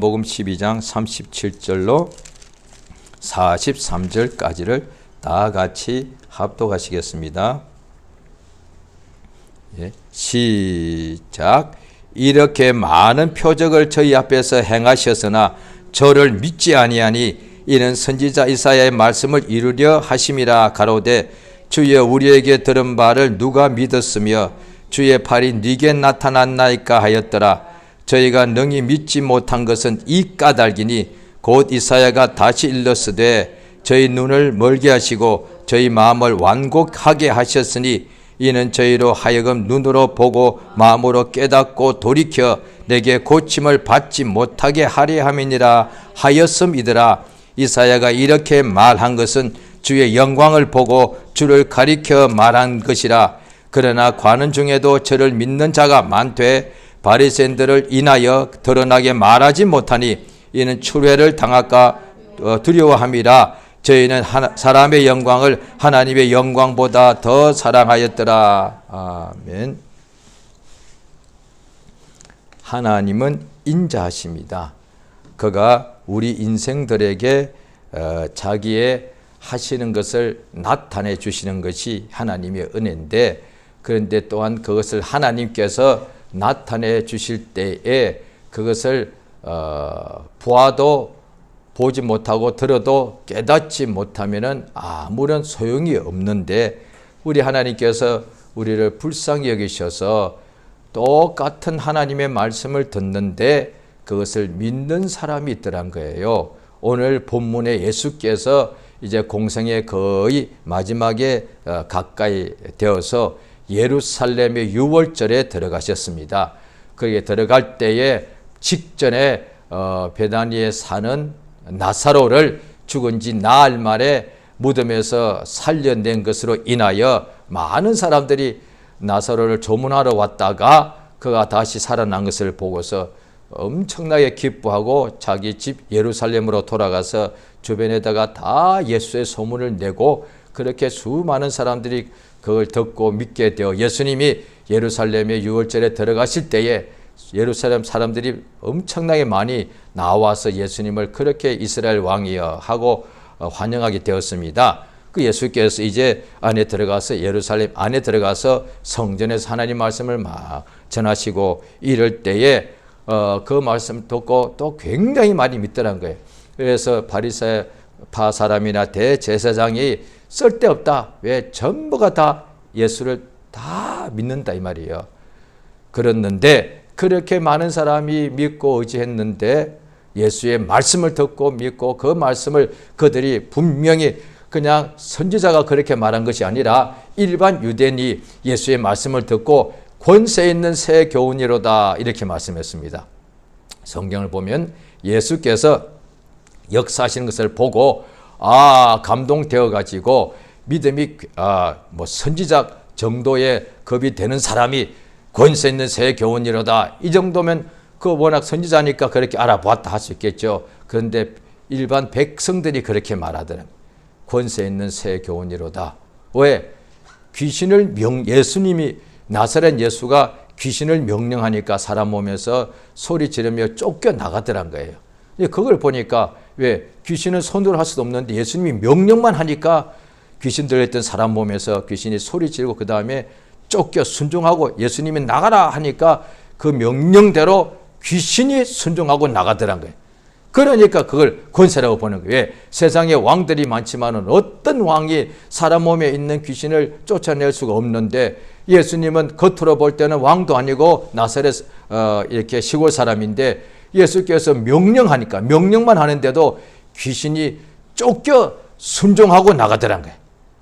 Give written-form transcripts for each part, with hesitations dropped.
복음 12장 37절로 43절까지를 다 같이 합독하시겠습니다. 시작. 이렇게 많은 표적을 저희 앞에서 행하셨으나 저를 믿지 아니하니 이는 선지자 이사야의 말씀을 이루려 하심이라. 가로되 주여 우리에게 들은 바를 누가 믿었으며 주의 팔이 네게 나타났나이까 하였더라. 저희가 능히 믿지 못한 것은 이 까닭이니 곧 이사야가 다시 일렀으되 저희 눈을 멀게 하시고 저희 마음을 완곡하게 하셨으니 이는 저희로 하여금 눈으로 보고 마음으로 깨닫고 돌이켜 내게 고침을 받지 못하게 하려 함이니라 하였음이더라. 이사야가 이렇게 말한 것은 주의 영광을 보고 주를 가리켜 말한 것이라. 그러나 관원 중에도 저를 믿는 자가 많되 바리새인들을 인하여 드러나게 말하지 못하니 이는 추례를 당할까 두려워함이라. 저희는 사람의 영광을 하나님의 영광보다 더 사랑하였더라. 아멘. 하나님은 인자하십니다. 그가 우리 인생들에게 자기의 하시는 것을 나타내 주시는 것이 하나님의 은혜인데, 그런데 또한 그것을 하나님께서 나타내 주실 때에 그것을 보아도 보지 못하고 들어도 깨닫지 못하면은 아무런 소용이 없는데, 우리 하나님께서 우리를 불쌍히 여기셔서 똑같은 하나님의 말씀을 듣는데 그것을 믿는 사람이 있더란 거예요. 오늘 본문에 예수께서 이제 공생의 거의 마지막에 가까이 되어서 예루살렘의 유월절에 들어가셨습니다. 거기에 들어갈 때에 직전에 베다니에 사는 나사로를 죽은 지 나흘 만에 무덤에서 살려낸 것으로 인하여 많은 사람들이 나사로를 조문하러 왔다가 그가 다시 살아난 것을 보고서 엄청나게 기뻐하고 자기 집 예루살렘으로 돌아가서 주변에다가 다 예수의 소문을 내고, 그렇게 수많은 사람들이 그걸 듣고 믿게 되어 예수님이 예루살렘의 유월절에 들어가실 때에 예루살렘 사람들이 엄청나게 많이 나와서 예수님을 그렇게 이스라엘 왕이여 하고 환영하게 되었습니다. 그 예수께서 이제 안에 들어가서 예루살렘 안에 들어가서 성전에서 하나님 말씀을 막 전하시고 이럴 때에 그 말씀 듣고 또 굉장히 많이 믿더란 거예요. 그래서 바리새파 사람이나 대제사장이 쓸데없다, 왜 전부가 다 예수를 다 믿는다 이 말이에요. 그랬는데 그렇게 많은 사람이 믿고 의지했는데 예수의 말씀을 듣고 믿고 그 말씀을 그들이 분명히 그냥 선지자가 그렇게 말한 것이 아니라 일반 유대인이 예수의 말씀을 듣고 권세 있는 새 교훈이로다 이렇게 말씀했습니다. 성경을 보면 예수께서 역사하시는 것을 보고 감동되어 가지고 믿음이 선지자 정도의 급이 되는 사람이 권세 있는 새 교훈이로다, 이 정도면 그 워낙 선지자니까 그렇게 알아보았다 할 수 있겠죠. 그런데 일반 백성들이 그렇게 말하더라. 권세 있는 새 교훈이로다. 왜? 예수님이 나사렛 예수가 귀신을 명령하니까 사람 몸에서 소리 지르며 쫓겨나가더란 거예요. 그걸 보니까 왜 귀신은 손으로 할 수도 없는데 예수님이 명령만 하니까 귀신 들렸던 사람 몸에서 귀신이 소리 지르고 그 다음에 쫓겨 순종하고 예수님이 나가라 하니까 그 명령대로 귀신이 순종하고 나가더란 거예요. 그러니까 그걸 권세라고 보는 거예요. 왜? 세상에 왕들이 많지만은 어떤 왕이 사람 몸에 있는 귀신을 쫓아낼 수가 없는데 예수님은 겉으로 볼 때는 왕도 아니고 나사렛 이렇게 시골 사람인데 예수께서 명령하니까 명령만 하는데도 귀신이 쫓겨 순종하고 나가더란 거예요.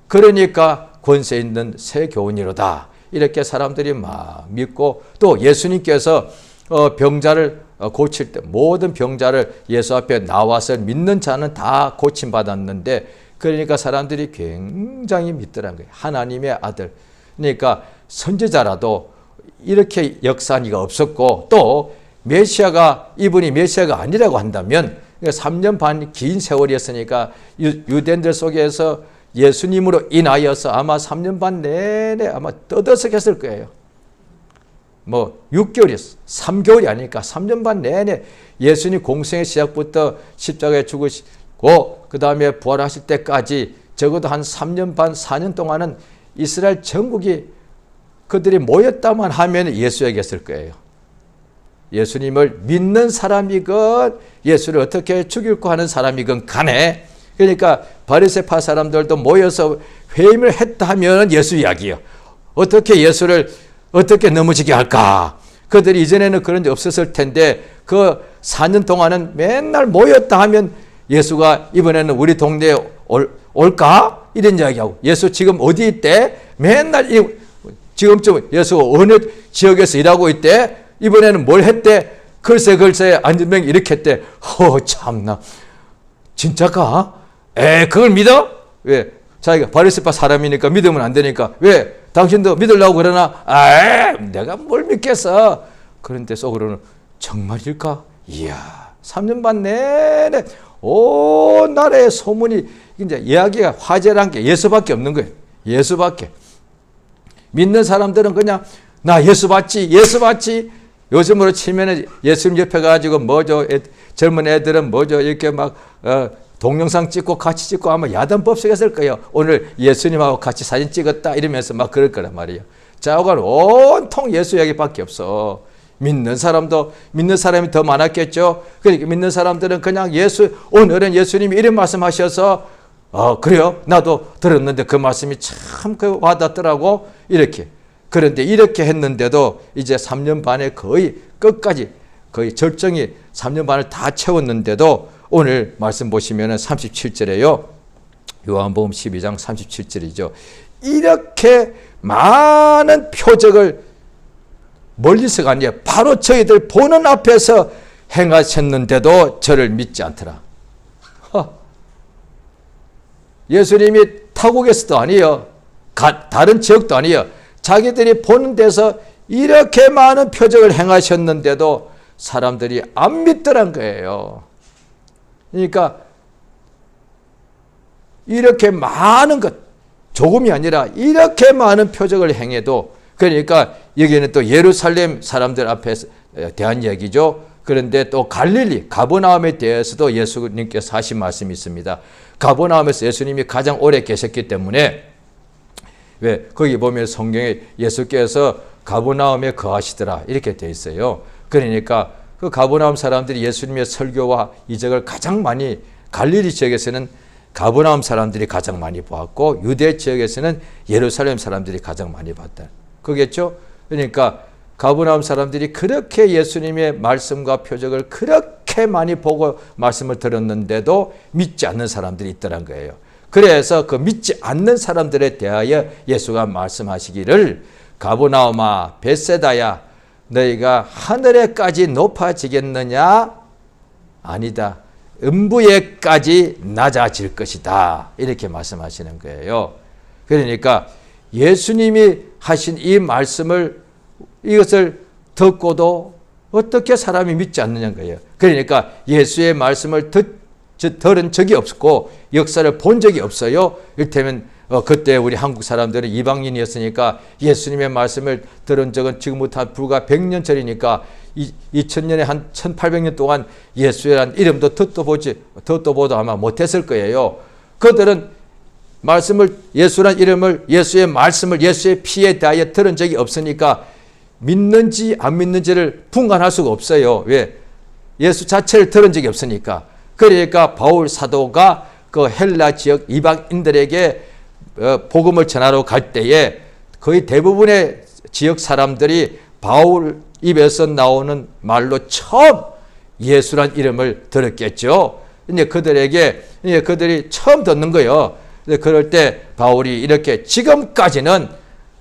그러니까 권세 있는 새 교훈이로다 이렇게 사람들이 막 믿고, 또 예수님께서 병자를 고칠 때 모든 병자를 예수 앞에 나와서 믿는 자는 다 고침받았는데, 그러니까 사람들이 굉장히 믿더란 거예요. 하나님의 아들. 그러니까 선지자라도 이렇게 역사한 이가 없었고, 또 메시아가 이분이 메시아가 아니라고 한다면 3년 반 긴 세월이었으니까 유대인들 속에서 예수님으로 인하여서 아마 3년 반 내내 아마 떠들썩했을 거예요. 뭐 6개월이었어. 3개월이 아니니까 3년 반 내내 예수님 공생의 시작부터 십자가에 죽으시고 그 다음에 부활하실 때까지 적어도 한 3년 반 4년 동안은 이스라엘 전국이 그들이 모였다만 하면 예수에게 있을 거예요. 예수님을 믿는 사람이건 예수를 어떻게 죽일까 하는 사람이건 간에, 그러니까 바리새파 사람들도 모여서 회임을 했다 하면 예수 이야기예요. 어떻게 예수를 어떻게 넘어지게 할까? 그들이 이전에는 그런 게 없었을 텐데 그 4년 동안은 맨날 모였다 하면 예수가 이번에는 우리 동네에 올까? 이런 이야기하고, 예수 지금 어디 있대? 맨날 지금쯤 예수 어느 지역에서 일하고 있대? 이번에는 뭘 했대? 글쎄 안전병 이렇게 했대. 참나 진짜까? 그걸 믿어? 왜? 자기가 바리새파 사람이니까 믿으면 안 되니까. 왜? 당신도 믿으려고 그러나? 내가 뭘 믿겠어? 그런데 속으로는 정말일까? 이야, 3년 반 내내 온 나라의 소문이 이제 이야기가 화제란 게 예수밖에 없는 거예요. 예수밖에. 믿는 사람들은 그냥 나 예수 봤지, 예수 봤지. 요즘으로 치면은 예수님 옆에 가지고 뭐죠? 젊은 애들은 뭐죠? 이렇게 막 동영상 찍고 같이 찍고 아마 야단법석했을 거예요. 오늘 예수님하고 같이 사진 찍었다 이러면서 막 그럴 거란 말이에요. 자오간 온통 예수 얘기밖에 없어. 믿는 사람이 더 많았겠죠. 그러니까 믿는 사람들은 그냥 오늘은 예수님이 이런 말씀하셔서 그래요? 나도 들었는데 그 말씀이 참 와닿더라고. 이렇게. 그런데 이렇게 했는데도 이제 3년 반에 거의 끝까지 거의 절정이 3년 반을 다 채웠는데도 오늘 말씀 보시면 37절에요. 요한복음 12장 37절이죠. 이렇게 많은 표적을 멀리서가 아니라 바로 저희들 보는 앞에서 행하셨는데도 저를 믿지 않더라. 예수님이 타국에서도 아니에요. 다른 지역도 아니에요. 자기들이 보는 데서 이렇게 많은 표적을 행하셨는데도 사람들이 안 믿더란 거예요. 그러니까 이렇게 많은 것, 조금이 아니라 이렇게 많은 표적을 행해도, 그러니까 여기는 또 예루살렘 사람들 앞에 대한 얘기죠. 그런데 또 갈릴리, 가버나움에 대해서도 예수님께서 하신 말씀이 있습니다. 가버나움에서 예수님이 가장 오래 계셨기 때문에, 왜 거기 보면 성경에 예수께서 가버나움에 거하시더라 이렇게 돼 있어요. 그러니까 그 가버나움 사람들이 예수님의 설교와 이적을 가장 많이, 갈릴리 지역에서는 가버나움 사람들이 가장 많이 보았고 유대 지역에서는 예루살렘 사람들이 가장 많이 봤다. 그겠죠? 그러니까 가버나움 사람들이 그렇게 예수님의 말씀과 표적을 그렇게 많이 보고 말씀을 들었는데도 믿지 않는 사람들이 있더란 거예요. 그래서 그 믿지 않는 사람들에 대하여 예수가 말씀하시기를 가버나움아 벳세다야 너희가 하늘에까지 높아지겠느냐? 아니다. 음부에까지 낮아질 것이다. 이렇게 말씀하시는 거예요. 그러니까 예수님이 하신 이 말씀을, 이것을 듣고도 어떻게 사람이 믿지 않느냐는 거예요. 그러니까 예수의 말씀을 들은 적이 없고 역사를 본 적이 없어요. 이를테면 그때 우리 한국 사람들은 이방인이었으니까 예수님의 말씀을 들은 적은 지금부터 불과 100년 전이니까 2000년에 한 1800년 동안 예수라는 이름도 듣도 보도 아마 못했을 거예요. 그들은 예수란 이름을, 예수의 말씀을, 예수의 피에 대하여 들은 적이 없으니까 믿는지 안 믿는지를 분간할 수가 없어요. 왜? 예수 자체를 들은 적이 없으니까. 그러니까 바울 사도가 그 헬라 지역 이방인들에게 복음을 전하러 갈 때에 거의 대부분의 지역 사람들이 바울 입에서 나오는 말로 처음 예수란 이름을 들었겠죠. 이제 그들이 처음 듣는 거예요. 그럴 때 바울이 이렇게 지금까지는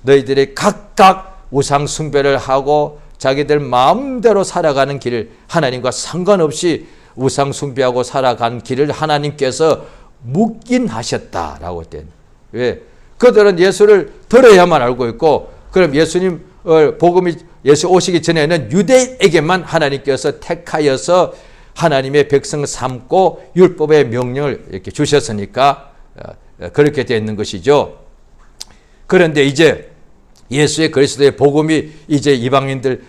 너희들이 각각 우상 숭배를 하고 자기들 마음대로 살아가는 길을, 하나님과 상관없이 우상 숭배하고 살아간 길을 하나님께서 묵인하셨다라고 했대요. 왜? 그들은 예수를 들어야만 알고 있고, 그럼 예수님 복음이 예수 오시기 전에는 유대인에게만 하나님께서 택하여서 하나님의 백성 삼고 율법의 명령을 이렇게 주셨으니까 그렇게 되어 있는 것이죠. 그런데 이제 예수의 그리스도의 복음이 이제 이방인들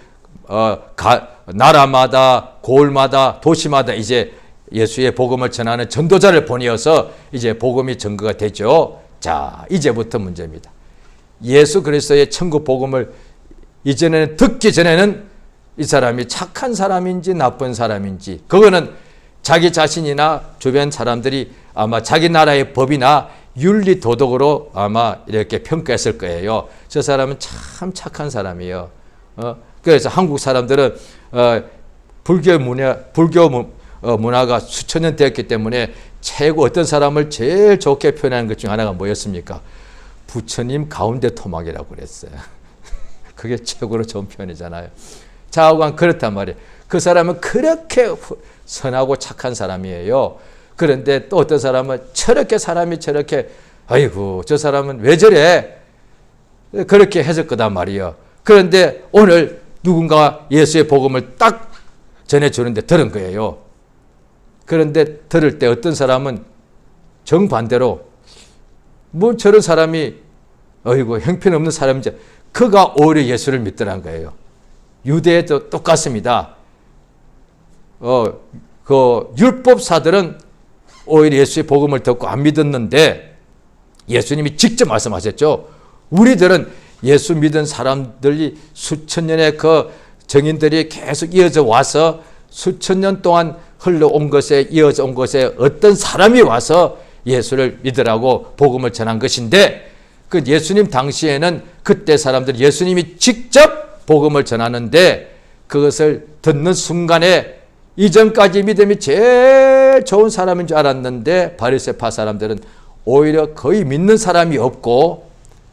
나라마다 고을마다 도시마다 이제 예수의 복음을 전하는 전도자를 보내어서 이제 복음이 증거가 되죠. 자, 이제부터 문제입니다. 예수 그리스도의 천국 복음을 이전에는 듣기 전에는 이 사람이 착한 사람인지 나쁜 사람인지 그거는 자기 자신이나 주변 사람들이 아마 자기 나라의 법이나 윤리 도덕으로 아마 이렇게 평가했을 거예요. 저 사람은 참 착한 사람이에요. 그래서 한국 사람들은 불교 문화가 수천 년 되었기 때문에 최고 어떤 사람을 제일 좋게 표현하는 것 중 하나가 뭐였습니까? 부처님 가운데 토막이라고 그랬어요. 그게 최고로 좋은 표현이잖아요. 좌우간 그렇단 말이에요. 그 사람은 그렇게 선하고 착한 사람이에요. 그런데 또 어떤 사람은 사람이 저렇게 아이고 저 사람은 왜 저래? 그렇게 해줄 거단 말이에요. 그런데 오늘 누군가 예수의 복음을 딱 전해주는데 들은 거예요. 그런데 들을 때 어떤 사람은 정반대로 뭐 저런 사람이 어이구 형편없는 사람인지 그가 오히려 예수를 믿더란 거예요. 유대에도 똑같습니다. 그 율법사들은 오히려 예수의 복음을 듣고 안 믿었는데 예수님이 직접 말씀하셨죠. 우리들은 예수 믿은 사람들이 수천 년의 그 정인들이 계속 이어져 와서 수천 년 동안 흘러온 것에 이어져 온 것에 어떤 사람이 와서 예수를 믿으라고 복음을 전한 것인데 그 예수님 당시에는 그때 사람들 예수님이 직접 복음을 전하는데 그것을 듣는 순간에 이전까지 믿음이 제일 좋은 사람인 줄 알았는데 바리새파 사람들은 오히려 거의 믿는 사람이 없고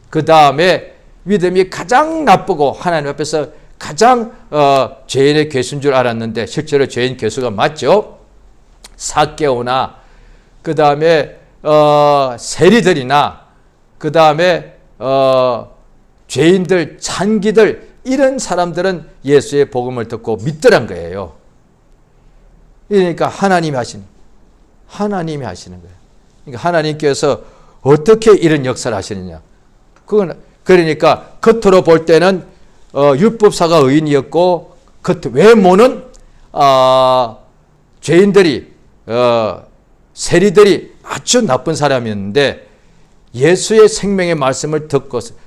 그 다음에 믿음이 가장 나쁘고 하나님 앞에서 가장 죄인의 괴수인 줄 알았는데 실제로 죄인 괴수가 맞죠. 삭개오나 그 다음에 세리들이나 그 다음에 죄인들 잔기들 이런 사람들은 예수의 복음을 듣고 믿더란 거예요. 그러니까 하나님이 하시는 거예요. 그러니까 하나님께서 어떻게 이런 역사를 하시느냐. 그건 그러니까 겉으로 볼 때는 율법사가 의인이었고 외모는 죄인들이 세리들이 아주 나쁜 사람이었는데 예수의 생명의 말씀을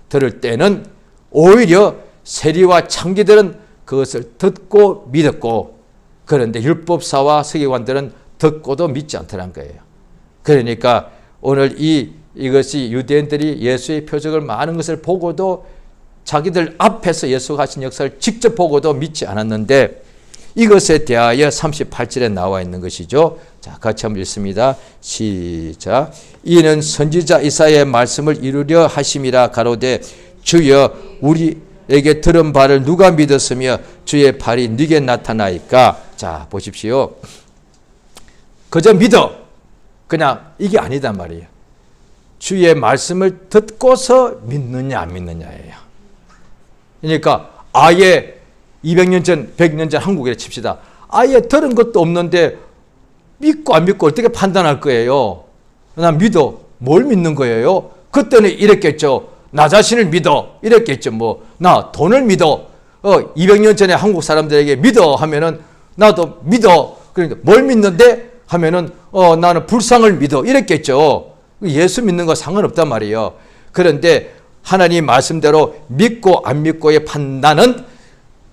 들을 때는 오히려 세리와 창기들은 그것을 듣고 믿었고 그런데 율법사와 서기관들은 듣고도 믿지 않더란 거예요. 그러니까 오늘 이것이 유대인들이 예수의 표적을 많은 것을 보고도 자기들 앞에서 예수가 하신 역사를 직접 보고도 믿지 않았는데 이것에 대하여 38절에 나와 있는 것이죠. 자, 같이 한번 읽습니다. 시작. 이는 선지자 이사야의 말씀을 이루려 하심이라 가로되 주여 우리에게 들은 바를 누가 믿었으며 주의 발이 네게 나타나이까. 자, 보십시오. 그저 믿어. 그냥 이게 아니단 말이에요. 주의 말씀을 듣고서 믿느냐 안 믿느냐예요. 그러니까 아예 200년 전, 100년 전 한국에 칩시다. 아예 들은 것도 없는데 믿고 안 믿고 어떻게 판단할 거예요? 나 믿어. 뭘 믿는 거예요? 그때는 이랬겠죠. 나 자신을 믿어. 이랬겠죠. 뭐 나 돈을 믿어. 200년 전에 한국 사람들에게 믿어 하면은 나도 믿어. 그러니까 뭘 믿는데 하면은 나는 불상을 믿어. 이랬겠죠. 예수 믿는 거 상관없단 말이에요. 그런데 하나님 말씀대로 믿고 안 믿고의 판단은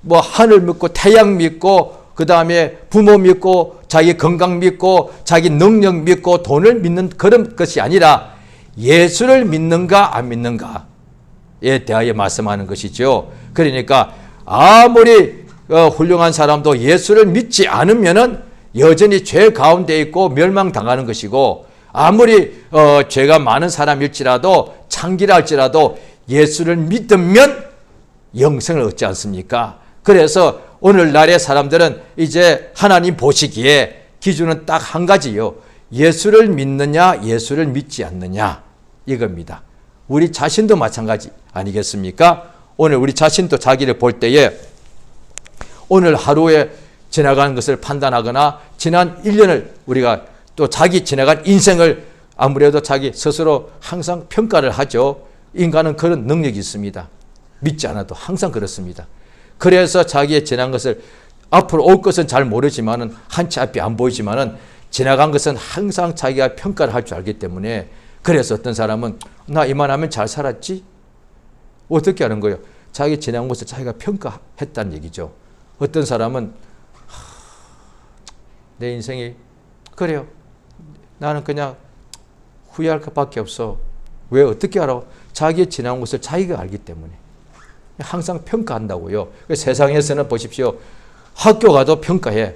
뭐 하늘 믿고 태양 믿고 그 다음에 부모 믿고 자기 건강 믿고 자기 능력 믿고 돈을 믿는 그런 것이 아니라 예수를 믿는가 안 믿는가에 대하여 말씀하는 것이죠. 그러니까 아무리 훌륭한 사람도 예수를 믿지 않으면은 여전히 죄 가운데 있고 멸망당하는 것이고 아무리 죄가 많은 사람일지라도 창기라 할지라도 예수를 믿으면 영생을 얻지 않습니까? 그래서 오늘날의 사람들은 이제 하나님 보시기에 기준은 딱 한 가지요. 예수를 믿느냐 예수를 믿지 않느냐 이겁니다. 우리 자신도 마찬가지 아니겠습니까? 오늘 우리 자신도 자기를 볼 때에 오늘 하루에 지나가는 것을 판단하거나 지난 1년을 우리가 또 자기 지나간 인생을 아무래도 자기 스스로 항상 평가를 하죠. 인간은 그런 능력이 있습니다. 믿지 않아도 항상 그렇습니다. 그래서 자기의 지난 것을 앞으로 올 것은 잘 모르지만은 한치 앞이 안 보이지만은 지나간 것은 항상 자기가 평가를 할 줄 알기 때문에 그래서 어떤 사람은 나 이만하면 잘 살았지? 어떻게 하는 거예요? 자기 지난 것을 자기가 평가했다는 얘기죠. 어떤 사람은 내 인생이 그래요. 나는 그냥 후회할 것밖에 없어. 왜 어떻게 알아? 자기의 지난 것을 자기가 알기 때문에 항상 평가한다고요. 세상에서는 보십시오. 학교 가도 평가해.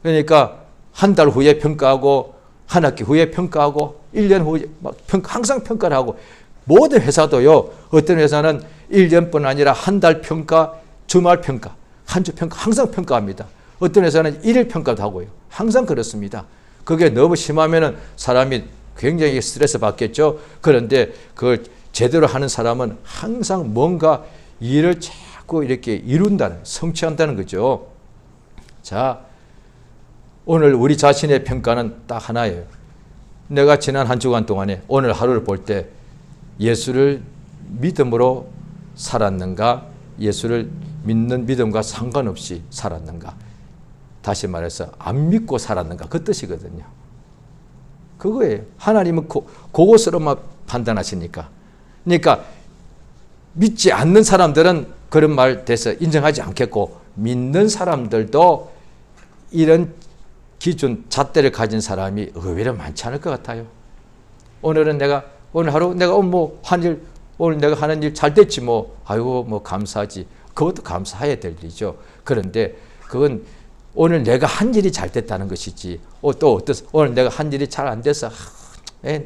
그러니까 한 달 후에 평가하고 한 학기 후에 평가하고 1년 후에 막 항상 평가를 하고 모든 회사도요. 어떤 회사는 1년뿐 아니라 한 달 평가, 주말 평가, 한 주 평가 항상 평가합니다. 어떤 회사는 1일 평가도 하고요. 항상 그렇습니다. 그게 너무 심하면은 사람이 굉장히 스트레스 받겠죠. 그런데 그걸 제대로 하는 사람은 항상 뭔가 일을 자꾸 이렇게 이룬다는, 성취한다는 거죠. 자, 오늘 우리 자신의 평가는 딱 하나예요. 내가 지난 한 주간 동안에 오늘 하루를 볼 때 예수를 믿음으로 살았는가? 예수를 믿는 믿음과 상관없이 살았는가? 다시 말해서 안 믿고 살았는가? 그 뜻이거든요. 그거예요. 하나님은 그것으로만 판단하시니까. 그러니까 믿지 않는 사람들은 그런 말 돼서 인정하지 않겠고 믿는 사람들도 이런 기준, 잣대를 가진 사람이 의외로 많지 않을 것 같아요. 오늘 하루 내가 오늘 내가 하는 일 잘 됐지 아이고 감사하지. 그것도 감사해야 될 일이죠. 그런데 그건 오늘 내가 한 일이 잘 됐다는 것이지. 또 오늘 내가 한 일이 잘 안 돼서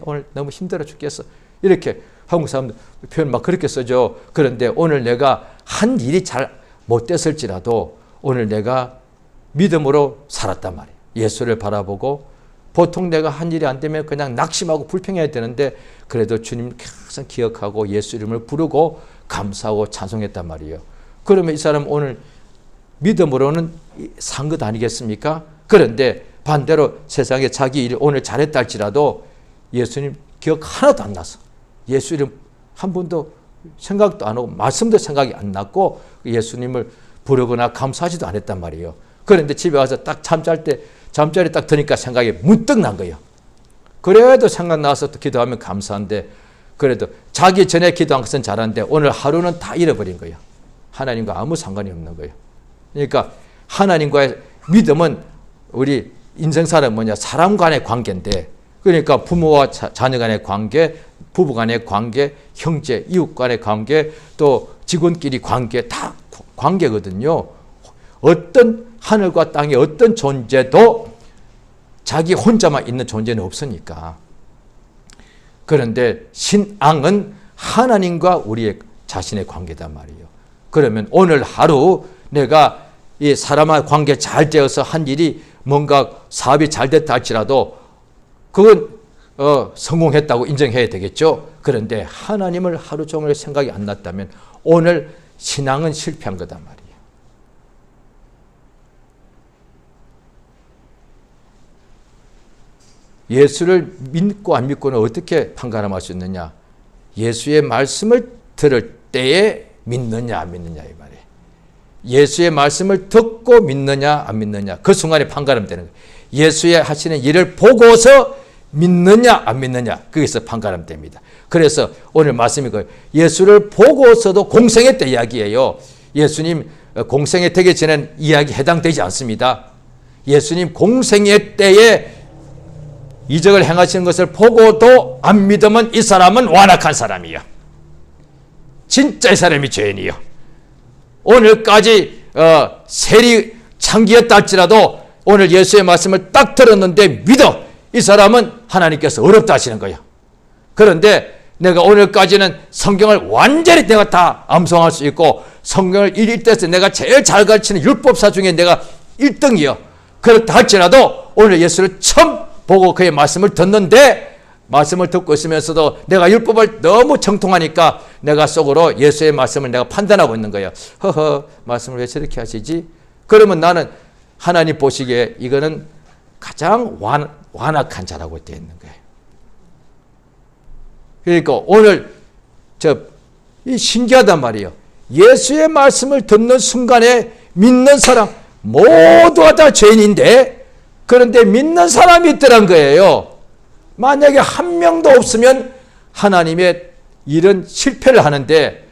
오늘 너무 힘들어 죽겠어. 이렇게 한국 사람들 표현 막 그렇게 쓰죠. 그런데 오늘 내가 한 일이 잘 못 됐을지라도 오늘 내가 믿음으로 살았단 말이에요. 예수를 바라보고 보통 내가 한 일이 안 되면 그냥 낙심하고 불평해야 되는데 그래도 주님 항상 기억하고 예수 이름을 부르고 감사하고 찬송했단 말이에요. 그러면 이 사람 오늘 믿음으로는 산 것 아니겠습니까? 그런데 반대로 세상에 자기 일 오늘 잘했다 할지라도 예수님 기억 하나도 안 나서 예수 이름 한 번도 생각도 안 하고 말씀도 생각이 안 났고 예수님을 부르거나 감사하지도 않았단 말이에요. 그런데 집에 와서 딱 잠자리 딱 드니까 생각이 문득 난 거예요. 그래도 생각나서 또 기도하면 감사한데 그래도 자기 전에 기도한 것은 잘하는데 오늘 하루는 다 잃어버린 거예요. 하나님과 아무 상관이 없는 거예요. 그러니까 하나님과의 믿음은 우리 인생사는 사람 간의 관계인데 그러니까 부모와 자녀 간의 관계, 부부 간의 관계, 형제, 이웃 간의 관계, 또 직원끼리 관계 다 관계거든요. 어떤 하늘과 땅의 어떤 존재도 자기 혼자만 있는 존재는 없으니까. 그런데 신앙은 하나님과 우리의 자신의 관계단 말이에요. 그러면 오늘 하루 내가 이 사람과 관계 잘 되어서 한 일이 뭔가 사업이 잘 됐다 할지라도 그건 성공했다고 인정해야 되겠죠. 그런데 하나님을 하루 종일 생각이 안 났다면 오늘 신앙은 실패한 거단 말이에요. 예수를 믿고 안 믿고는 어떻게 판가름할 수 있느냐? 예수의 말씀을 들을 때에 믿느냐 안 믿느냐 이 말이에요. 예수의 말씀을 듣고 믿느냐 안 믿느냐 그 순간에 판가름되는 거예요. 예수의 하시는 일을 보고서 믿느냐 안 믿느냐 거기서 판가름됩니다. 그래서 오늘 말씀이 그 예수를 보고서도 공생애 이야기예요. 예수님 공생애 되기 전에는 이야기 해당되지 않습니다. 예수님 공생애 때에 이적을 행하시는 것을 보고도 안 믿으면 이 사람은 완악한 사람이요. 진짜 이 사람이 죄인이요. 오늘까지 세리 창기였다 할지라도 오늘 예수의 말씀을 딱 들었는데 믿어. 이 사람은 하나님께서 어렵다 하시는 거예요. 그런데 내가 오늘까지는 성경을 완전히 내가 다 암송할 수 있고 성경을 읽을 내가 제일 잘 가르치는 율법사 중에 내가 1등이요. 그렇다 할지라도 오늘 예수를 처음 보고 그의 말씀을 듣는데 말씀을 듣고 있으면서도 내가 율법을 너무 정통하니까 내가 속으로 예수의 말씀을 내가 판단하고 있는 거예요. 허허, 말씀을 왜 저렇게 하시지? 그러면 나는 하나님 보시기에 이거는 가장 완악한 자라고 되어 있는 거예요. 그러니까 오늘 이 신기하단 말이에요. 예수의 말씀을 듣는 순간에 믿는 사람 모두가 다 죄인인데, 그런데 믿는 사람이 있더란 거예요. 만약에 한 명도 없으면 하나님의 일은 실패를 하는데,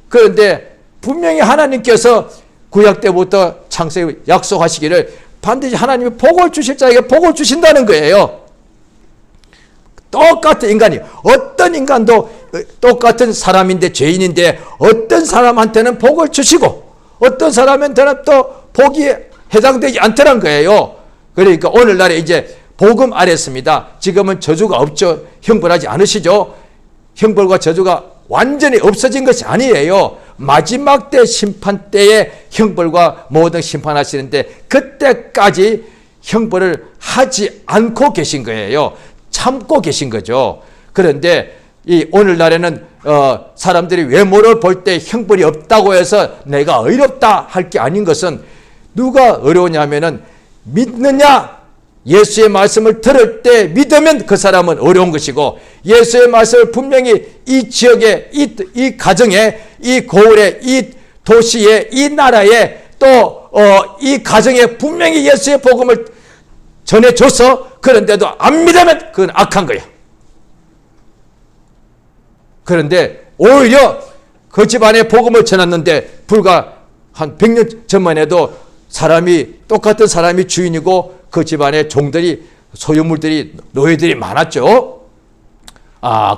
그런데 분명히 하나님께서 구약 때부터 창세기 약속하시기를 반드시 하나님이 복을 주실 자에게 복을 주신다는 거예요. 똑같은 인간이, 어떤 인간도 똑같은 사람인데, 죄인인데 어떤 사람한테는 복을 주시고 어떤 사람한테는 또 복이 해당되지 않더란 거예요. 그러니까 오늘날에 이제 복음 아래습니다. 지금은 저주가 없죠. 형벌하지 않으시죠. 형벌과 저주가 완전히 없어진 것이 아니에요. 마지막 때 심판 때에 형벌과 모든 심판하시는데, 그때까지 형벌을 하지 않고 계신 거예요. 참고 계신 거죠. 그런데 이 오늘날에는 사람들이 외모를 볼 때 형벌이 없다고 해서 내가 어렵다 할 게 아닌 것은, 누가 어려우냐면은 믿느냐, 예수의 말씀을 들을 때 믿으면 그 사람은 어려운 것이고, 예수의 말씀을 분명히 이 지역에, 이 가정에, 이 고을에, 이 도시에, 이 나라에, 또 이 가정에 분명히 예수의 복음을 전해줘서 그런데도 안 믿으면 그건 악한 거야. 그런데 오히려 그 집안에 복음을 전했는데 불과 한 100년 전만 해도 똑같은 사람이 주인이고 그 집안에 종들이, 소유물들이, 노예들이 많았죠.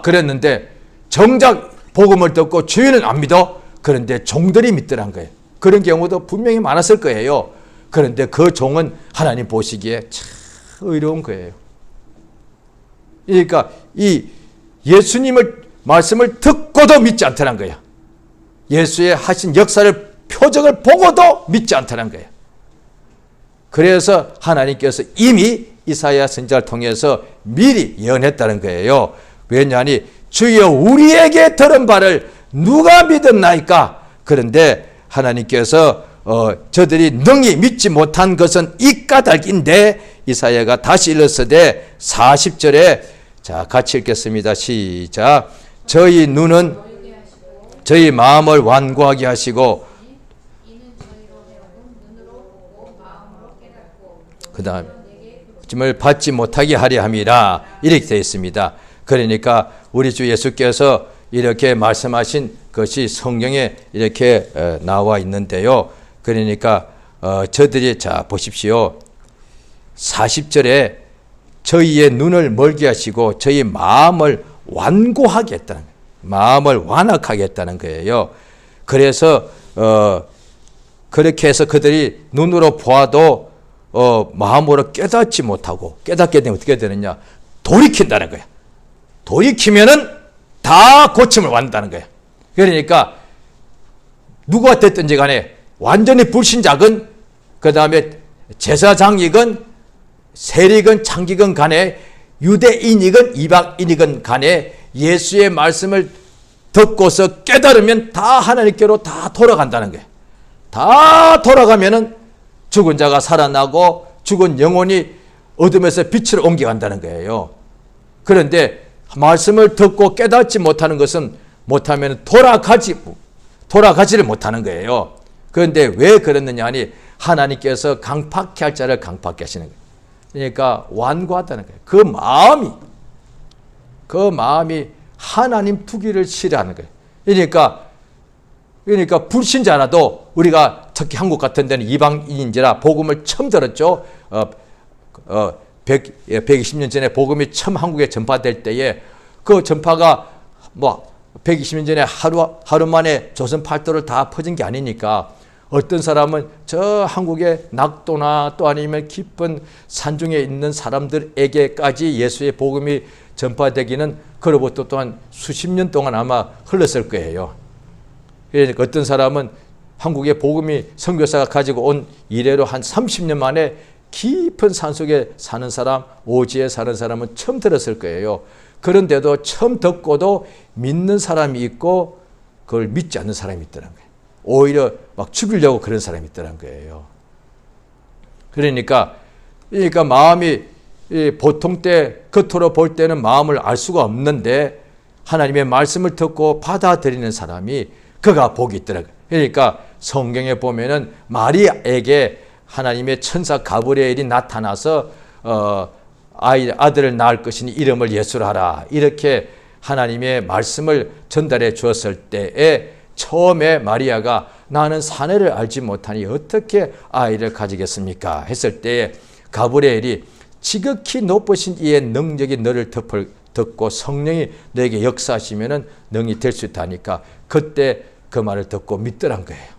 그랬는데 정작 복음을 듣고 주인은 안 믿어. 그런데 종들이 믿더란 거예요. 그런 경우도 분명히 많았을 거예요. 그런데 그 종은 하나님 보시기에 참 의로운 거예요. 그러니까 이 예수님을 말씀을 듣고도 믿지 않더란 거예요. 예수의 하신 역사를, 표적을 보고도 믿지 않더란 거예요. 그래서 하나님께서 이미 이사야 선지자를 통해서 미리 예언했다는 거예요. 왜냐하니 주여 우리에게 들은 바를 누가 믿었나이까. 그런데 하나님께서 저들이 능히 믿지 못한 것은 이 까닭인데, 이사야가 다시 일렀으되 40절에 자 같이 읽겠습니다. 시작. 저희 눈은 저희 마음을 완고하게 하시고, 그 다음 짐을 받지 못하게 하려 함이라, 이렇게 되어 있습니다. 그러니까 우리 주 예수께서 이렇게 말씀하신 것이 성경에 이렇게 나와 있는데요. 그러니까 저들이, 자 보십시오. 40절에 저희의 눈을 멀게 하시고 저희 마음을 완고하게 했다는 거예요. 마음을 완악하게 했다는 거예요. 그래서 그렇게 해서 그들이 눈으로 보아도 마음으로 깨닫지 못하고, 깨닫게 되면 어떻게 되느냐, 돌이킨다는 거예요. 돌이키면은 다 고침을 받는다는 거예요. 그러니까 누가 됐든지 간에 완전히 불신자건, 그 다음에 제사장이건 세리건 창기건 간에, 유대인이건 이방인이건 간에 예수의 말씀을 듣고서 깨달으면 다 하나님께로 다 돌아간다는 거예요. 다 돌아가면은 죽은 자가 살아나고 죽은 영혼이 어둠에서 빛으로 옮겨간다는 거예요. 그런데 말씀을 듣고 깨닫지 못하는 것은, 못하면 돌아가지를 못하는 거예요. 그런데 왜 그랬느냐 하니, 하나님께서 강팍케 할 자를 강팍케 하시는 거예요. 그러니까 완고하다는 거예요. 그 마음이 하나님 투기를 싫어하는 거예요. 그러니까 불신자라도, 우리가 특히 한국 같은 데는 이방인인지라 복음을 처음 들었죠. 120년 전에 복음이 처음 한국에 전파될 때에 그 전파가 120년 전에 하루 만에 조선 팔도를 다 퍼진 게 아니니까, 어떤 사람은 저 한국의 낙도나 또 아니면 깊은 산중에 있는 사람들에게까지 예수의 복음이 전파되기는 그로부터 또한 수십 년 동안 아마 흘렀을 거예요. 그러니까 어떤 사람은 한국의 복음이, 선교사가 가지고 온 이래로 한 30년 만에 깊은 산속에 사는 사람, 오지에 사는 사람은 처음 들었을 거예요. 그런데도 처음 듣고도 믿는 사람이 있고 그걸 믿지 않는 사람이 있더라는 거예요. 오히려 막 죽이려고 그런 사람이 있더라는 거예요. 그러니까 마음이 보통 때 겉으로 볼 때는 마음을 알 수가 없는데, 하나님의 말씀을 듣고 받아들이는 사람이 그가 복이 있더라고요. 그러니까 성경에 보면은 마리아에게 하나님의 천사 가브리엘이 나타나서 아들을 낳을 것이니 이름을 예수라 하라, 이렇게 하나님의 말씀을 전달해 주었을 때에 처음에 마리아가 나는 사내를 알지 못하니 어떻게 아이를 가지겠습니까 했을 때에 가브리엘이 지극히 높으신 이의 능력이 너를 듣고 성령이 너에게 역사하시면은 능이 될 수 있다니까 그때 그 말을 듣고 믿더란 거예요.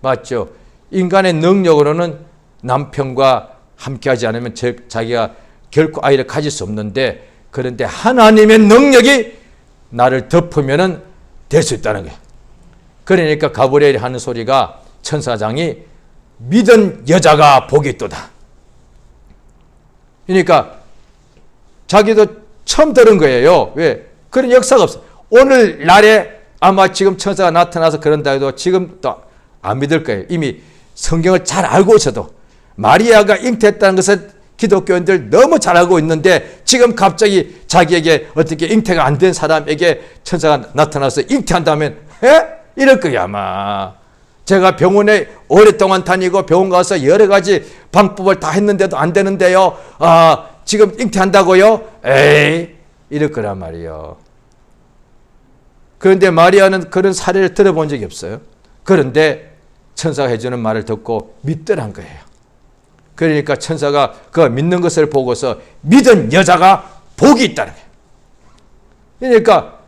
맞죠? 인간의 능력으로는 남편과 함께하지 않으면 자기가 결코 아이를 가질 수 없는데, 그런데 하나님의 능력이 나를 덮으면은 될 수 있다는 거예요. 그러니까 가브리엘이 하는 소리가, 천사장이 믿은 여자가 복이 있도다. 그러니까 자기도 처음 들은 거예요. 왜? 그런 역사가 없어. 오늘날에 아마 지금 천사가 나타나서 그런다 해도 지금 또 안 믿을 거예요. 이미 성경을 잘 알고 있어도. 마리아가 잉태했다는 것을 기독교인들 너무 잘 알고 있는데 지금 갑자기 자기에게 어떻게 잉태가 안 된 사람에게 천사가 나타나서 잉태한다면 이럴 거야 아마. 제가 병원에 오랫동안 다니고 병원 가서 여러 가지 방법을 다 했는데도 안 되는데요. 지금 잉태한다고요? 에이, 이럴 거란 말이에요. 그런데 마리아는 그런 사례를 들어본 적이 없어요. 그런데 천사가 해주는 말을 듣고 믿더란 거예요. 그러니까 천사가 그 믿는 것을 보고서 믿은 여자가 복이 있다는 거예요. 그러니까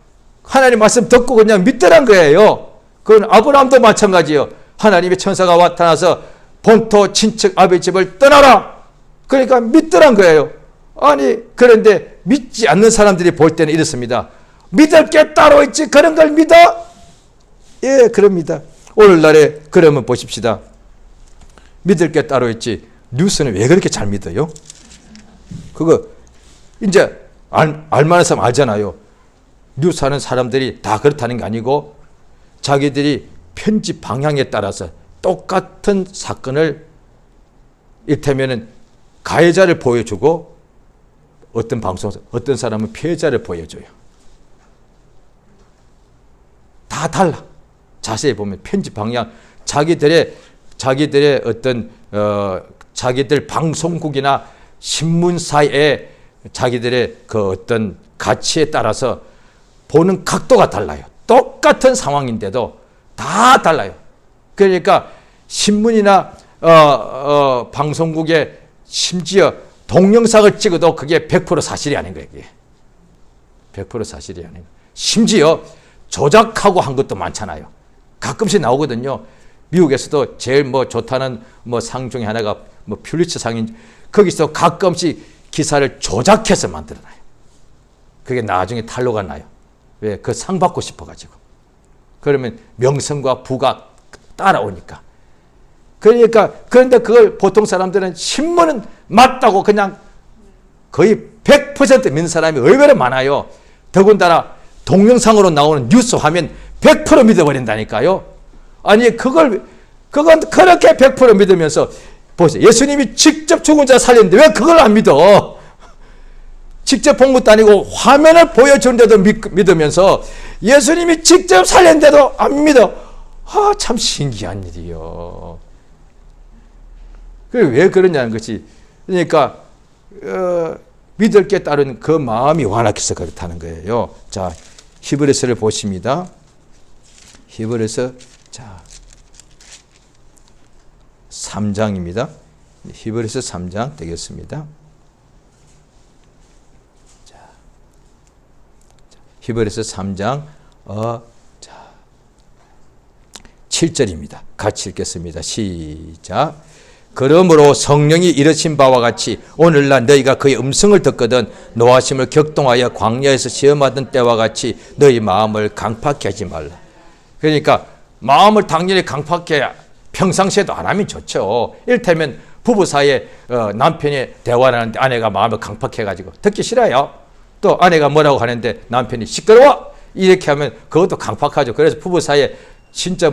하나님 말씀 듣고 그냥 믿더란 거예요. 그건 아브라함도 마찬가지예요. 하나님의 천사가 나타나서 본토 친척 아버지 집을 떠나라. 그러니까 믿더란 거예요. 아니 그런데 믿지 않는 사람들이 볼 때는 이렇습니다. 믿을 게 따로 있지 그런 걸 믿어? 예, 그럽니다. 오늘날에 그러면 보십시다. 믿을 게 따로 있지 뉴스는 왜 그렇게 잘 믿어요? 그거 이제 알만한 사람 알잖아요. 뉴스 하는 사람들이 다 그렇다는 게 아니고 자기들이 편집 방향에 따라서 똑같은 사건을 이를테면 가해자를 보여주고 어떤 방송에서 어떤 사람은 피해자를 보여줘요. 다 달라. 자세히 보면 편집 방향, 자기들의 어떤 자기들 방송국이나 신문사의 자기들의 그 어떤 가치에 따라서 보는 각도가 달라요. 똑같은 상황인데도 다 달라요. 그러니까 신문이나 방송국에 심지어 동영상을 찍어도 그게 100% 사실이 아닌 거예요. 100% 사실이 아닌 거예요. 심지어 조작하고 한 것도 많잖아요. 가끔씩 나오거든요. 미국에서도 제일 좋다는 상 중에 하나가 퓰리처 상인, 거기서 가끔씩 기사를 조작해서 만들어놔요. 그게 나중에 탄로가 나요. 왜? 그 상 받고 싶어가지고. 그러면 명성과 부가 따라오니까. 그런데 그걸 보통 사람들은 신문은 맞다고 그냥 거의 100% 믿는 사람이 의외로 많아요. 더군다나 동영상으로 나오는 뉴스 화면 100% 믿어버린다니까요. 아니 그건 그렇게 100% 믿으면서 보세요. 예수님이 직접 죽은 자 살렸는데 왜 그걸 안 믿어? 직접 본 것도 아니고 화면을 보여주는데도 믿으면서 예수님이 직접 살렸는데도 안 믿어. 참 신기한 일이요. 왜 그러냐는 것이, 그러니까 믿을 게 따른 그 마음이 완악해서 그렇다는 거예요. 자, 히브리서를 보십니다. 히브리서 3장입니다. 히브리서 3장 되겠습니다. 히브리서 3장 7절입니다. 같이 읽겠습니다. 시작. 그러므로 성령이 이르신 바와 같이 오늘날 너희가 그의 음성을 듣거든 노하심을 격동하여 광야에서 시험하던 때와 같이 너희 마음을 강팍케 하지 말라. 그러니까 마음을 당연히 강팍케 평상시에도 안 하면 좋죠. 이를테면 부부 사이에 남편이 대화를 하는데 아내가 마음을 강팍해가지고 듣기 싫어요. 또 아내가 뭐라고 하는데 남편이 시끄러워 이렇게 하면 그것도 강팍하죠. 그래서 부부 사이에 진짜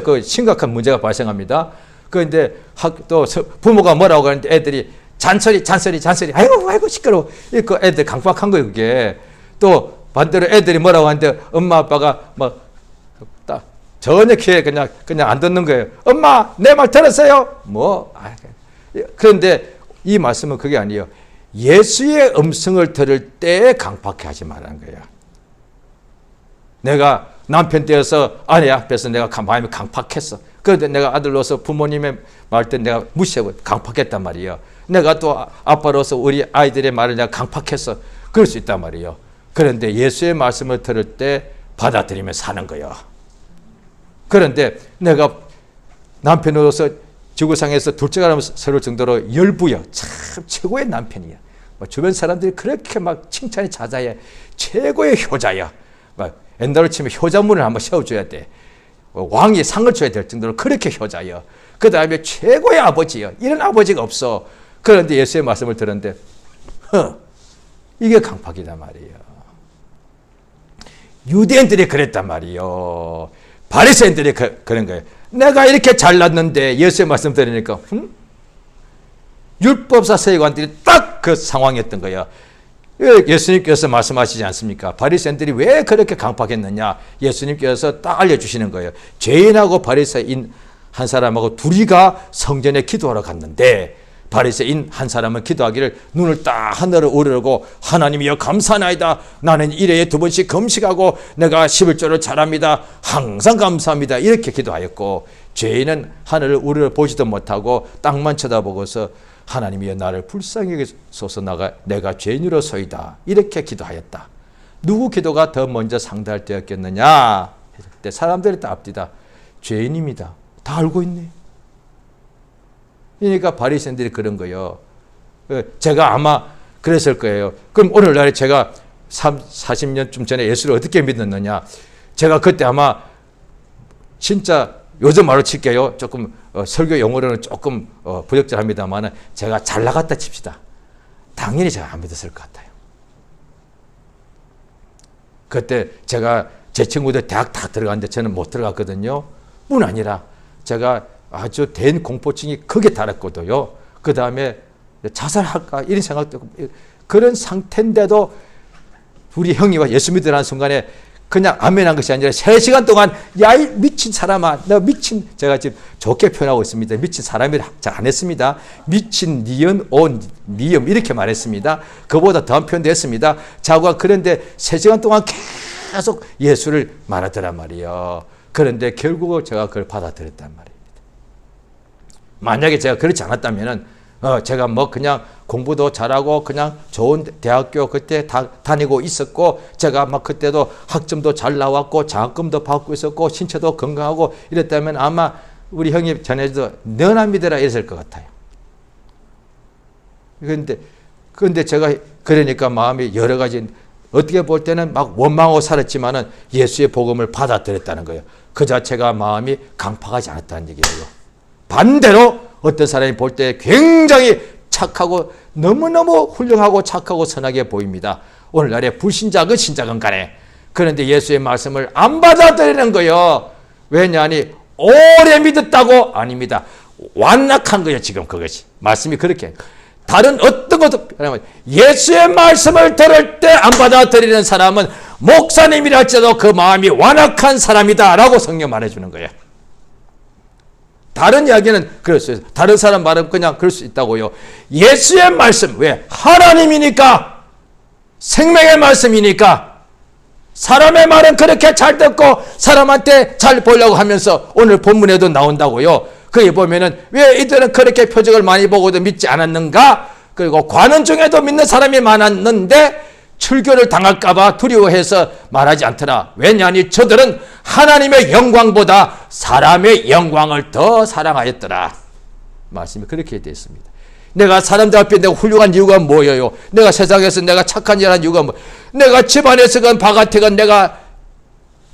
그 심각한 문제가 발생합니다. 그런데 또 부모가 뭐라고 하는데 애들이 잔소리 아이고 시끄러워. 그 애들 강팍한 거예요. 그게 또 반대로 애들이 뭐라고 하는데 엄마 아빠가 전혀 귀에 그냥 안 듣는 거예요. 엄마, 내 말 들었어요? 그런데 이 말씀은 그게 아니에요. 예수의 음성을 들을 때 강팍해 하지 말라는 거예요. 내가 남편 되어서 아내 앞에서 내가 마음이 강팍했어. 그런데 내가 아들로서 부모님의 말 때 내가 무시하고 강팍했단 말이에요. 내가 또 아빠로서 우리 아이들의 말을 내가 강팍했어. 그럴 수 있단 말이에요. 그런데 예수의 말씀을 들을 때 받아들이며 사는 거예요. 그런데 내가 남편으로서 지구상에서 둘째가 서를 정도로 열부여 참 최고의 남편이야. 주변 사람들이 그렇게 막 칭찬이 자자해. 최고의 효자야. 옛날로 치면 효자문을 한번 세워줘야 돼. 왕이 상을 줘야 될 정도로 그렇게 효자야. 그 다음에 최고의 아버지야. 이런 아버지가 없어. 그런데 예수의 말씀을 들었는데 이게 강팍이단 말이에요. 유대인들이 그랬단 말이에요. 바리새인들이 그런 거예요. 내가 이렇게 잘났는데 예수의 말씀 들으니까 율법사 세관들이 딱 그 상황이었던 거예요. 예수님께서 말씀하시지 않습니까? 바리새인들이 왜 그렇게 강팍했느냐? 예수님께서 딱 알려주시는 거예요. 죄인하고 바리새인 한 사람하고 둘이가 성전에 기도하러 갔는데 바리새인 한 사람은 기도하기를 눈을 딱 하늘을 오르고 하나님이여 감사나이다. 나는 일회에 2번씩 금식하고 내가 11조를 잘합니다. 항상 감사합니다. 이렇게 기도하였고 죄인은 하늘을 우러러 보지도 못하고 땅만 쳐다보고서 하나님이여 나를 불쌍히 여기소서 내가 죄인으로서이다. 이렇게 기도하였다. 누구 기도가 더 먼저 상달할 때였겠느냐? 그때 사람들이 다 앞뒤다. 죄인입니다. 다 알고 있네. 그러니까 바리새인들이 그런 거예요. 제가 아마 그랬을 거예요. 그럼 오늘날에 제가 40년쯤 전에 예수를 어떻게 믿었느냐? 제가 그때 아마 진짜 요즘 말로 칠게요. 조금 설교 용어로는 조금 부적절합니다만 제가 잘 나갔다 칩시다. 당연히 제가 안 믿었을 것 같아요. 그때 제가 제 친구들 대학 다 들어갔는데 저는 못 들어갔거든요. 뿐 아니라 제가 아주 된 공포증이 크게 달았거든요. 그 다음에 자살할까 이런 생각도 그런 상태인데도 우리 형이와 예수 믿으라는 순간에 그냥 아멘한 것이 아니라 3시간 동안 야 이 미친 사람아 너 미친 제가 지금 좋게 표현하고 있습니다. 미친 사람이라 잘 안 했습니다. 미친 니은 온 니음 이렇게 말했습니다. 그보다 더한 표현도 했습니다. 자고가 그런데 3시간 동안 계속 예수를 말하더란 말이에요. 그런데 결국은 제가 그걸 받아들였단 말이에요. 만약에 제가 그렇지 않았다면은 제가 뭐 그냥 공부도 잘하고 그냥 좋은 대학교 그때 다니고 있었고 제가 막 그때도 학점도 잘 나왔고 장학금도 받고 있었고 신체도 건강하고 이랬다면 아마 우리 형이 전에도 너나 믿어라 이랬을 것 같아요. 그런데 제가 그러니까 마음이 여러 가지 어떻게 볼 때는 막 원망하고 살았지만은 예수의 복음을 받아들였다는 거예요. 그 자체가 마음이 강팍하지 않았다는 얘기예요. 반대로 어떤 사람이 볼 때 굉장히 착하고 너무너무 훌륭하고 착하고 선하게 보입니다. 오늘날의 불신자건 신자건 간에. 그런데 예수의 말씀을 안 받아들이는 거예요. 왜냐하니 오래 믿었다고? 아닙니다. 완악한 거예요. 지금 그것이. 말씀이 그렇게. 다른 어떤 것도 예수의 말씀을 들을 때 안 받아들이는 사람은 목사님이라 할지라도 그 마음이 완악한 사람이다 라고 성경 말해주는 거예요. 다른 이야기는 그랬어요. 다른 사람 말은 그냥 그럴 수 있다고요. 예수의 말씀, 왜? 하나님이니까, 생명의 말씀이니까, 사람의 말은 그렇게 잘 듣고 사람한테 잘 보려고 하면서 오늘 본문에도 나온다고요. 거기 보면은 왜 이들은 그렇게 표적을 많이 보고도 믿지 않았는가? 그리고 관원 중에도 믿는 사람이 많았는데 출교를 당할까봐 두려워해서 말하지 않더라. 왜냐하니 저들은 하나님의 영광보다 사람의 영광을 더 사랑하였더라. 말씀이 그렇게 되어 있습니다. 내가 사람들 앞에 내가 훌륭한 이유가 뭐예요? 내가 세상에서 내가 착한 일한 이유가 뭐? 내가 집안에서건 바깥에건 내가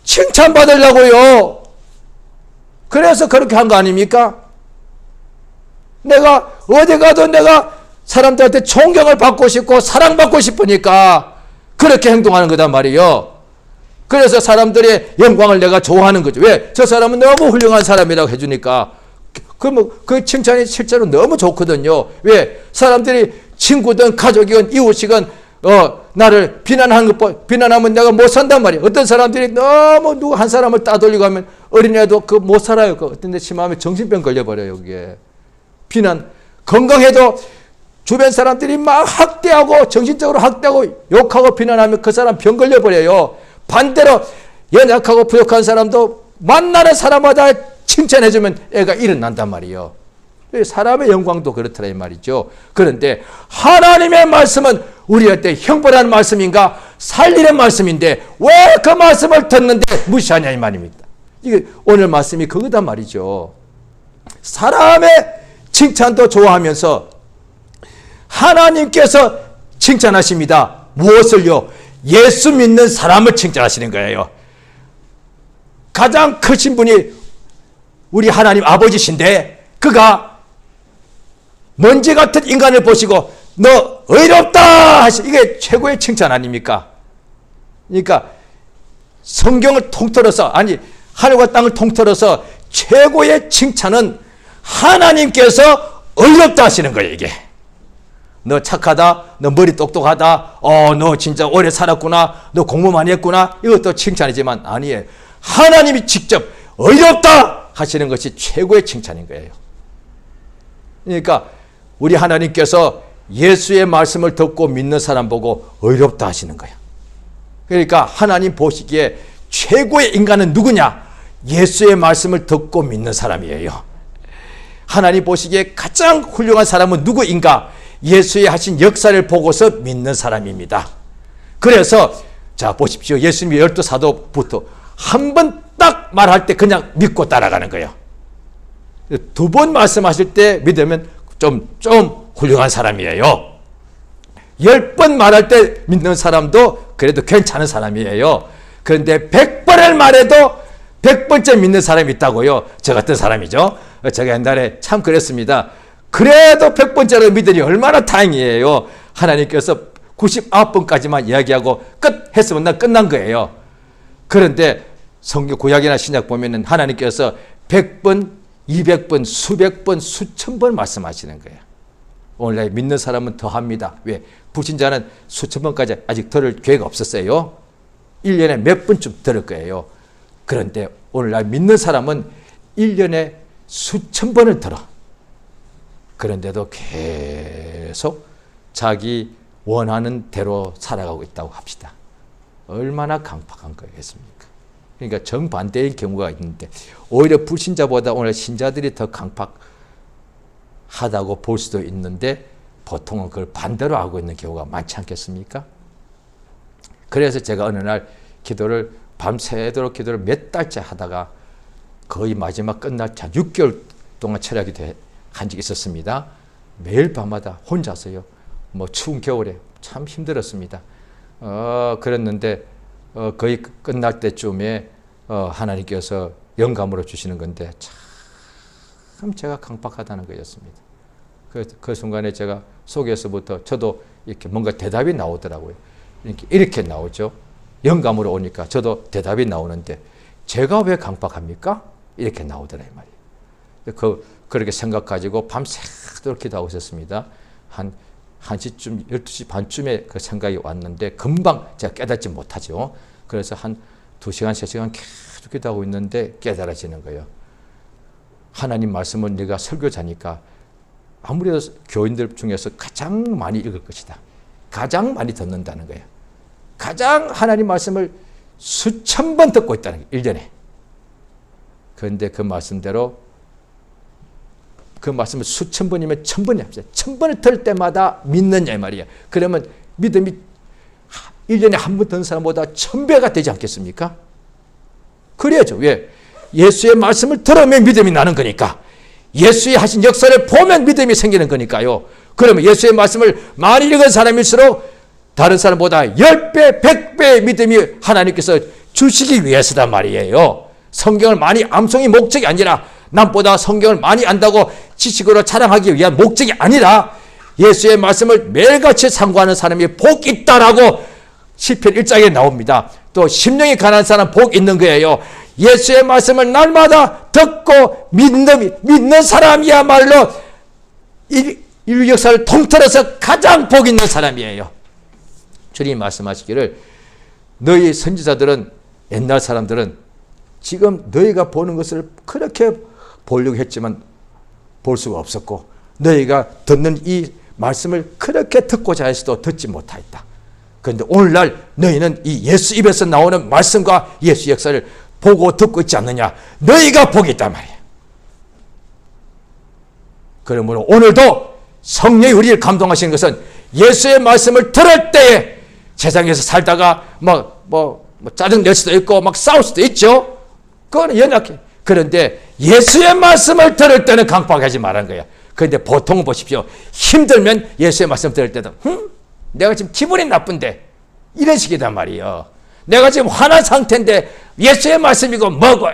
칭찬받으려고요. 그래서 그렇게 한 거 아닙니까? 내가 어디 가도 내가 사람들한테 존경을 받고 싶고 사랑받고 싶으니까 그렇게 행동하는 거단 말이에요. 그래서 사람들의 영광을 내가 좋아하는 거죠. 왜? 저 사람은 너무 훌륭한 사람이라고 해주니까. 그 칭찬이 실제로 너무 좋거든요. 왜? 사람들이 친구든 가족이든 이웃이든 나를 비난하면 내가 못 산단 말이에요. 어떤 사람들이 너무 누구 한 사람을 따돌리고 하면 어린애도 그 못 살아요. 그 어떤 데 심하면 정신병 걸려버려요. 그게. 비난. 건강해도 주변 사람들이 막 학대하고 정신적으로 학대하고 욕하고 비난하면 그 사람 병 걸려버려요. 반대로 연약하고 부족한 사람도 만나는 사람마다 칭찬해주면 애가 일어난단 말이에요. 사람의 영광도 그렇더라 이 말이죠. 그런데 하나님의 말씀은 우리한테 형벌하는 말씀인가 살리는 말씀인데 왜 그 말씀을 듣는데 무시하냐 이 말입니다. 이게 오늘 말씀이 그거단 말이죠. 사람의 칭찬도 좋아하면서 하나님께서 칭찬하십니다. 무엇을요? 예수 믿는 사람을 칭찬하시는 거예요. 가장 크신 분이 우리 하나님 아버지신데 그가 먼지 같은 인간을 보시고 너 의롭다 하시 이게 최고의 칭찬 아닙니까? 그러니까 성경을 통틀어서 아니 하늘과 땅을 통틀어서 최고의 칭찬은 하나님께서 의롭다 하시는 거예요. 이게 너 착하다, 너 머리 똑똑하다, 너 진짜 오래 살았구나, 너 공부 많이 했구나 이것도 칭찬이지만 아니에요. 하나님이 직접 의롭다 하시는 것이 최고의 칭찬인 거예요. 그러니까 우리 하나님께서 예수의 말씀을 듣고 믿는 사람 보고 의롭다 하시는 거예요. 그러니까 하나님 보시기에 최고의 인간은 누구냐? 예수의 말씀을 듣고 믿는 사람이에요. 하나님 보시기에 가장 훌륭한 사람은 누구인가? 예수의 하신 역사를 보고서 믿는 사람입니다. 그래서 자 보십시오. 예수님의 12사도부터 한 번 딱 말할 때 그냥 믿고 따라가는 거예요. 두 번 말씀하실 때 믿으면 좀 훌륭한 사람이에요. 10번 말할 때 믿는 사람도 그래도 괜찮은 사람이에요. 그런데 100번을 말해도 100번째 믿는 사람이 있다고요. 저 같은 사람이죠. 제가 옛날에 참 그랬습니다. 그래도 100번째로 믿으니 얼마나 다행이에요. 하나님께서 99번까지만 이야기하고 끝 했으면 난 끝난 거예요. 그런데 성경 구약이나 신약 보면은 하나님께서 100번, 200번, 수백 번, 수천 번 말씀하시는 거예요. 오늘날 믿는 사람은 더 합니다. 왜? 불신자는 수천 번까지 아직 들을 기회가 없었어요. 1년에 몇 번쯤 들을 거예요. 그런데 오늘날 믿는 사람은 1년에 수천 번을 들어. 그런데도 계속 자기 원하는 대로 살아가고 있다고 합시다. 얼마나 강팍한 거겠습니까? 그러니까 정반대의 경우가 있는데 오히려 불신자보다 오늘 신자들이 더 강팍하다고 볼 수도 있는데 보통은 그걸 반대로 하고 있는 경우가 많지 않겠습니까? 그래서 제가 어느 날 기도를 밤새도록 기도를 몇 달째 하다가 거의 마지막 끝날 때 6개월 동안 철학이 한 적이 있었습니다. 매일 밤마다 혼자서요. 뭐 추운 겨울에 참 힘들었습니다. 그랬는데 거의 끝날 때쯤에 하나님께서 영감으로 주시는 건데 참 제가 강박하다는 거였습니다. 그 순간에 제가 속에서부터 저도 이렇게 뭔가 대답이 나오더라고요. 이렇게 나오죠. 영감으로 오니까 저도 대답이 나오는데 제가 왜 강박합니까? 이렇게 나오더라 이 말이에요. 그렇게 생각 가지고 밤새도록 기도하고 있었습니다. 한 1시쯤 12시 반쯤에 그 생각이 왔는데 금방 제가 깨닫지 못하죠. 그래서 한 2시간 3시간 계속 기도하고 있는데 깨달아지는 거예요. 하나님 말씀은 내가 설교자니까 아무래도 교인들 중에서 가장 많이 읽을 것이다. 가장 많이 듣는다는 거예요. 가장 하나님 말씀을 수천 번 듣고 있다는 거예요. 1년에. 그런데 그 말씀대로 그 말씀을 수천 번이면 1000번이 합시다. 1000번을 들을 때마다 믿느냐 이 말이에요. 그러면 믿음이 1년에 한 번 듣는 사람보다 1000배가 되지 않겠습니까? 그래야죠. 왜? 예수의 말씀을 들으면 믿음이 나는 거니까. 예수의 하신 역사를 보면 믿음이 생기는 거니까요. 그러면 예수의 말씀을 많이 읽은 사람일수록 다른 사람보다 10배, 100배의 믿음이 하나님께서 주시기 위해서단 말이에요. 성경을 많이 암송이 목적이 아니라 남보다 성경을 많이 안다고 지식으로 자랑하기 위한 목적이 아니라 예수의 말씀을 매일같이 상고하는 사람이 복 있다라고 시편 1장에 나옵니다. 또 심령이 가난한 사람 복 있는 거예요. 예수의 말씀을 날마다 듣고 믿는 사람이야말로 인류 역사를 통틀어서 가장 복 있는 사람이에요. 주님 말씀하시기를 너희 선지자들은 옛날 사람들은 지금 너희가 보는 것을 그렇게 보려고 했지만 볼 수가 없었고, 너희가 듣는 이 말씀을 그렇게 듣고자 해서도 듣지 못하였다. 그런데 오늘날 너희는 이 예수 입에서 나오는 말씀과 예수 역사를 보고 듣고 있지 않느냐? 너희가 복이 있단 말이야. 그러므로 오늘도 성령이 우리를 감동하시는 것은 예수의 말씀을 들을 때에 세상에서 살다가 짜증 낼 수도 있고 막 싸울 수도 있죠. 그거는 연약해. 그런데 예수의 말씀을 들을 때는 강팍하지 말라는 거야. 그런데 보통 보십시오. 힘들면 예수의 말씀 들을 때도 내가 지금 기분이 나쁜데 이런 식이단 말이에요. 내가 지금 화난 상태인데 예수의 말씀이고 뭐고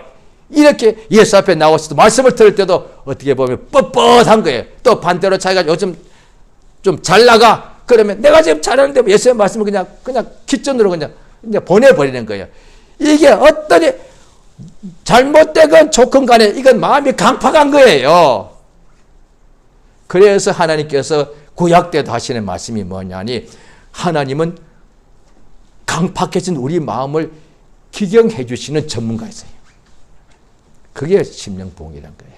이렇게 예수 앞에 나와서 말씀을 들을 때도 어떻게 보면 뻣뻣한 거예요. 또 반대로 자기가 요즘 좀 잘 나가 그러면 내가 지금 잘하는데 예수의 말씀을 그냥 기존으로 그냥 보내버리는 거예요. 이게 어떠니 잘못되건 좋건 간에 이건 마음이 강팍한 거예요. 그래서 하나님께서 구약 때도 하시는 말씀이 뭐냐니, 하나님은 강팍해진 우리 마음을 기경해 주시는 전문가이세요. 그게 심령봉이란 거예요.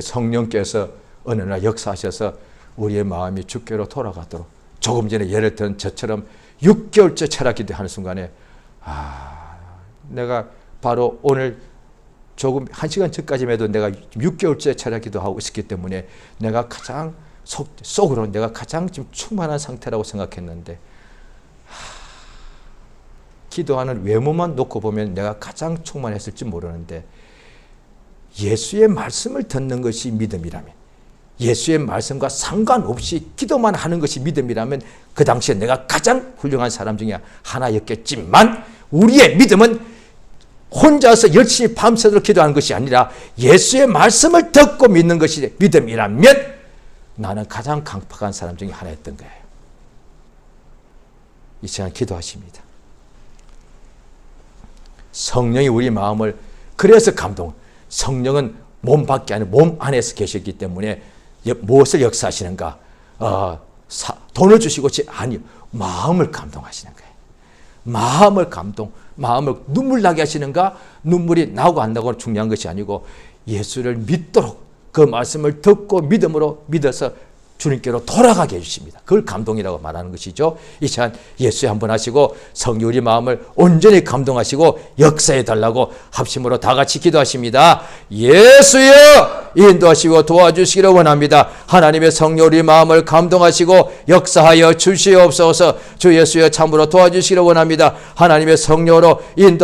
성령께서 어느 날 역사하셔서 우리의 마음이 주께로 돌아가도록, 조금 전에 예를 들은 저처럼 6개월째 철학 기도하는 순간에 내가 바로 오늘 조금 1시간 전까지만 해도 내가 6개월째 철학 기도하고 있었기 때문에 내가 가장 속으로 내가 가장 지금 충만한 상태라고 생각했는데, 기도하는 외모만 놓고 보면 내가 가장 충만했을지 모르는데, 예수의 말씀을 듣는 것이 믿음이라면, 예수의 말씀과 상관없이 기도만 하는 것이 믿음이라면 그 당시에 내가 가장 훌륭한 사람 중에 하나였겠지만, 우리의 믿음은 혼자서 열심히 밤새도록 기도하는 것이 아니라 예수의 말씀을 듣고 믿는 것이 믿음이라면 나는 가장 강팍한 사람 중에 하나였던 거예요. 이 시간 기도하십니다. 성령이 우리 마음을, 그래서 성령은 몸 밖에 아니라 몸 안에서 계셨기 때문에 무엇을 역사하시는가? 돈을 주시고 아니요, 마음을 감동하시는 거예요. 마음을 눈물 나게 하시는가? 눈물이 나고 안 나고는 중요한 것이 아니고 예수를 믿도록 그 말씀을 듣고 믿음으로 믿어서 주님께로 돌아가게 해주십니다. 그걸 감동이라고 말하는 것이죠. 이 시간 예수에 한번 하시고 성령 우리 마음을 온전히 감동하시고 역사해 달라고 합심으로 다 같이 기도하십니다. 예수여 인도하시고 도와주시기를 원합니다. 하나님의 성령 우리 마음을 감동하시고 역사하여 주시옵소서. 주 예수여 참으로 도와주시기를 원합니다. 하나님의 성령으로 인도하시고